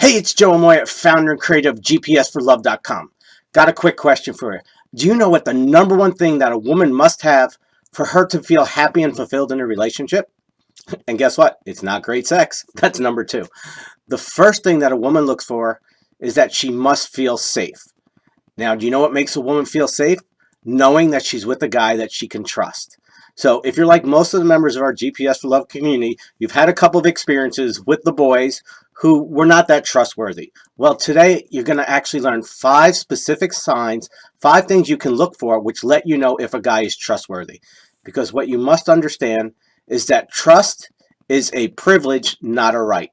Hey, it's Joe Amoia, founder and creator of GPSforlove.com. Got a quick question for you. Do you know what the number one thing that a woman must have for her to feel happy and fulfilled in a relationship? And guess what? It's not great sex. That's number two. The first thing that a woman looks for is that she must feel safe. Now, do you know what makes a woman feel safe? Knowing that she's with a guy that she can trust. So if you're like most of the members of our GPS for Love community, you've had a couple of experiences with the boys who were not that trustworthy. Well, today you're going to actually learn 5 specific signs, 5 things you can look for which let you know if a guy is trustworthy. Because what you must understand is that trust is a privilege, not a right.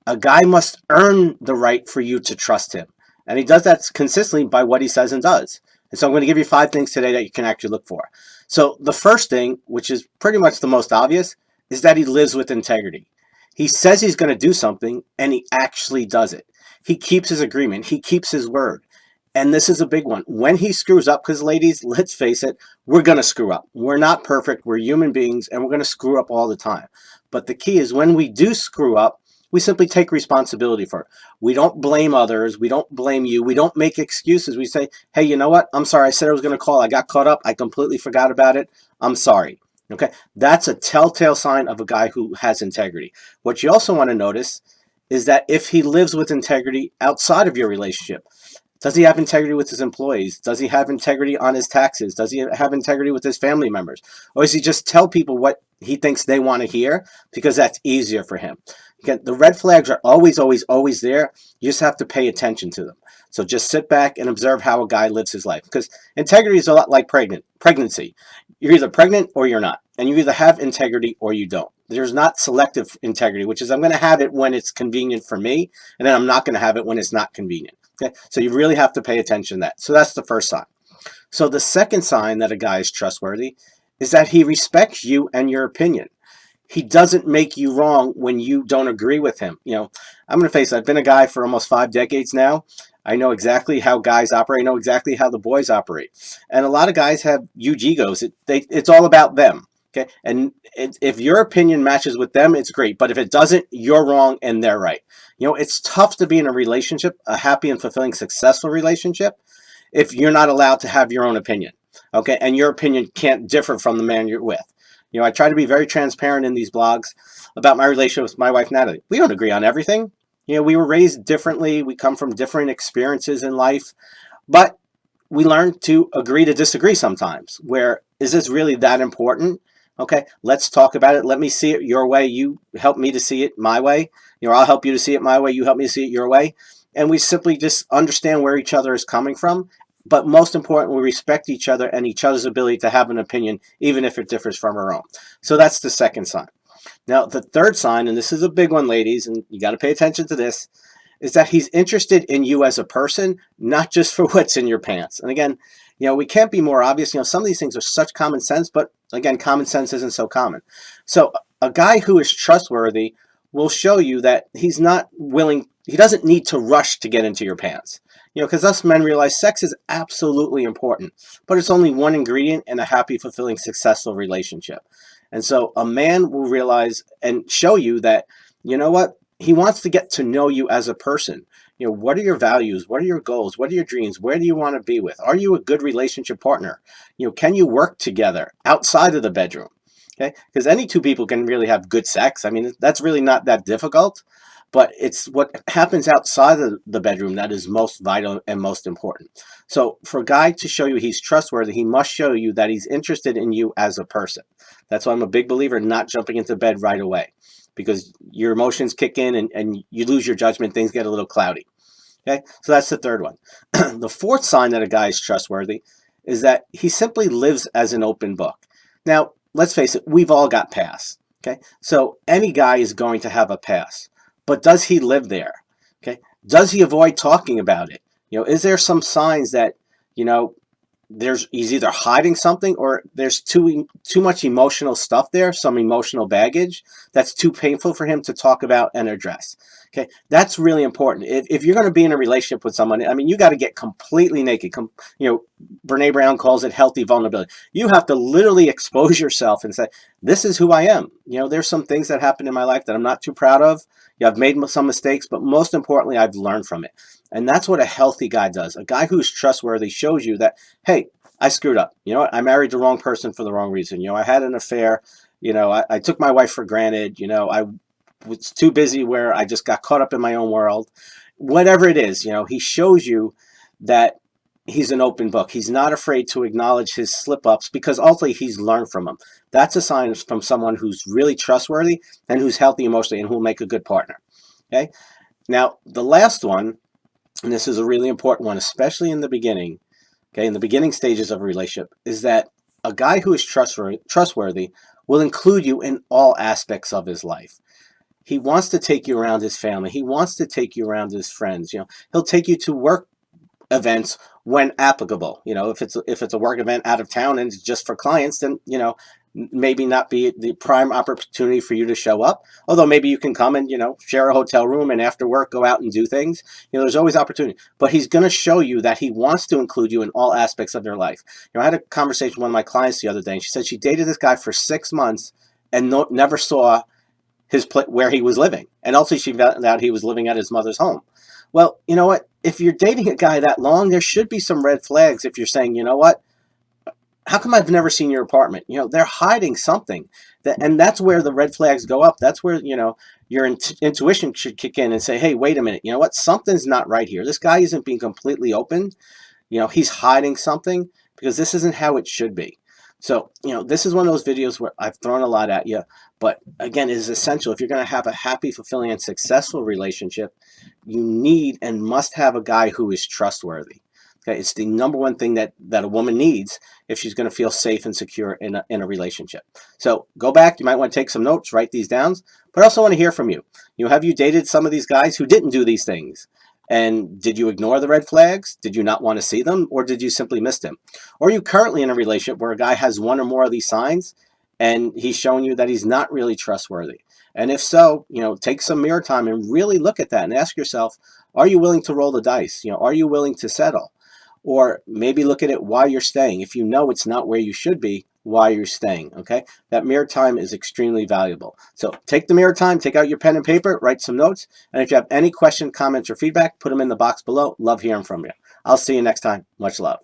A guy must earn the right for you to trust him. And he does that consistently by what he says and does. And so I'm going to give you 5 things today that you can actually look for. So the first thing, which is pretty much the most obvious, is that he lives with integrity. He says he's going to do something, and he actually does it. He keeps his agreement. He keeps his word. And this is a big one. When he screws up, because ladies, let's face it, we're going to screw up. We're not perfect. We're human beings, and we're going to screw up all the time. But the key is when we do screw up, we simply take responsibility for it. We don't blame others. We don't blame you. We don't make excuses. We say, hey, you know what? I'm sorry. I said I was going to call. I got caught up. I completely forgot about it. I'm sorry. Okay. That's a telltale sign of a guy who has integrity. What you also want to notice is that if he lives with integrity outside of your relationship, does he have integrity with his employees? Does he have integrity on his taxes? Does he have integrity with his family members? Or does he just tell people what he thinks they want to hear because that's easier for him? Again, the red flags are always, always, always there. You just have to pay attention to them. So just sit back and observe how a guy lives his life. Because integrity is a lot like pregnancy. You're either pregnant or you're not. And you either have integrity or you don't. There's not selective integrity, which is I'm going to have it when it's convenient for me, and then I'm not going to have it when it's not convenient. Okay, so you really have to pay attention to that. So that's the first sign. So the second sign that a guy is trustworthy is that he respects you and your opinion. He doesn't make you wrong when you don't agree with him. You know, I'm going to face it. I've been a guy for almost 5 decades now. I know exactly how guys operate. I know exactly how the boys operate. And a lot of guys have huge egos. It's all about them. Okay, and if your opinion matches with them, it's great. But if it doesn't, you're wrong and they're right. You know, it's tough to be in a relationship, a happy and fulfilling, successful relationship, if you're not allowed to have your own opinion. Okay, and your opinion can't differ from the man you're with. You know, I try to be very transparent in these blogs about my relationship with my wife, Natalie. We don't agree on everything. You know, we were raised differently. We come from different experiences in life. But we learn to agree to disagree sometimes. Where, is this really that important? Okay, let's talk about it. Let me see it your way. You help me to see it my way. You know, I'll help you to see it my way. You help me to see it your way. And we simply just understand where each other is coming from. But most important, we respect each other and each other's ability to have an opinion, even if it differs from our own. So that's the second sign. Now, the third sign, and this is a big one, ladies, and you got to pay attention to this, is that he's interested in you as a person, not just for what's in your pants. And again, you know, we can't be more obvious. You know, some of these things are such common sense, but again, common sense isn't so common. So a guy who is trustworthy will show you that he's not willing, he doesn't need to rush to get into your pants. You know, because us men realize sex is absolutely important, but it's only one ingredient in a happy, fulfilling, successful relationship. And so a man will realize and show you that, you know what, he wants to get to know you as a person. You know, what are your values? What are your goals? What are your dreams? Where do you want to be with? Are you a good relationship partner? You know, can you work together outside of the bedroom? Okay, because any two people can really have good sex. I mean, that's really not that difficult. But it's what happens outside of the bedroom that is most vital and most important. So for a guy to show you he's trustworthy, he must show you that he's interested in you as a person. That's why I'm a big believer in not jumping into bed right away, because your emotions kick in and you lose your judgment. Things get a little cloudy. Okay, so that's the third one. The fourth sign that a guy is trustworthy is that he simply lives as an open book. Now, let's face it, we've all got past. Okay, so any guy is going to have a past. But does he live there? Okay. Does he avoid talking about it? You know, is there some signs that, you know, he's either hiding something or there's too much emotional stuff there, some emotional baggage that's too painful for him to talk about and address. Okay, that's really important. If you're going to be in a relationship with someone, I mean, you got to get completely naked. You know, Brene Brown calls it healthy vulnerability. You have to literally expose yourself and say, "This is who I am." You know, there's some things that happened in my life that I'm not too proud of. Yeah, I've made some mistakes, but most importantly, I've learned from it. And that's what a healthy guy does. A guy who's trustworthy shows you that, hey, I screwed up. You know what? I married the wrong person for the wrong reason. You know, I had an affair. You know, I took my wife for granted. You know, I was too busy where I just got caught up in my own world. Whatever it is, you know, he shows you that he's an open book. He's not afraid to acknowledge his slip ups because ultimately he's learned from them. That's a sign from someone who's really trustworthy and who's healthy emotionally and who'll make a good partner. Okay. Now, the last one, and this is a really important one, especially in the beginning, okay, in the beginning stages of a relationship, is that a guy who is trustworthy will include you in all aspects of his life. He wants to take you around his family. He wants to take you around his friends. You know, he'll take you to work events when applicable. You know, if it's a work event out of town and it's just for clients, then you know maybe not be the prime opportunity for you to show up. Although maybe you can come and share a hotel room and after work go out and do things. You know, there's always opportunity. But he's going to show you that he wants to include you in all aspects of your life. You know, I had a conversation with one of my clients the other day, and she said she dated this guy for 6 months and never saw where he was living, and also she found out he was living at his mother's home. Well, you know what? If you're dating a guy that long, there should be some red flags. If you're saying, you know what, how come I've never seen your apartment? You know, they're hiding something, and that's where the red flags go up. That's where your intuition should kick in and say, hey, wait a minute, you know what? Something's not right here. This guy isn't being completely open. You know, he's hiding something because this isn't how it should be. So, this is one of those videos where I've thrown a lot at you, but again, it is essential. If you're going to have a happy, fulfilling, and successful relationship, you need and must have a guy who is trustworthy. Okay, it's the number one thing that a woman needs if she's going to feel safe and secure in a relationship. So go back. You might want to take some notes, write these down, but I also want to hear from you. Have you dated some of these guys who didn't do these things? And did you ignore the red flags? Did you not want to see them? Or did you simply miss them? Or are you currently in a relationship where a guy has one or more of these signs and he's showing you that he's not really trustworthy? And if so, take some mirror time and really look at that and ask yourself, are you willing to roll the dice? Are you willing to settle? Or maybe look at it while you're staying. If you know it's not where you should be, why you're staying, okay? That mirror time is extremely valuable. So take the mirror time, take out your pen and paper, write some notes, and if you have any questions, comments, or feedback, put them in the box below. Love hearing from you. I'll see you next time. Much love.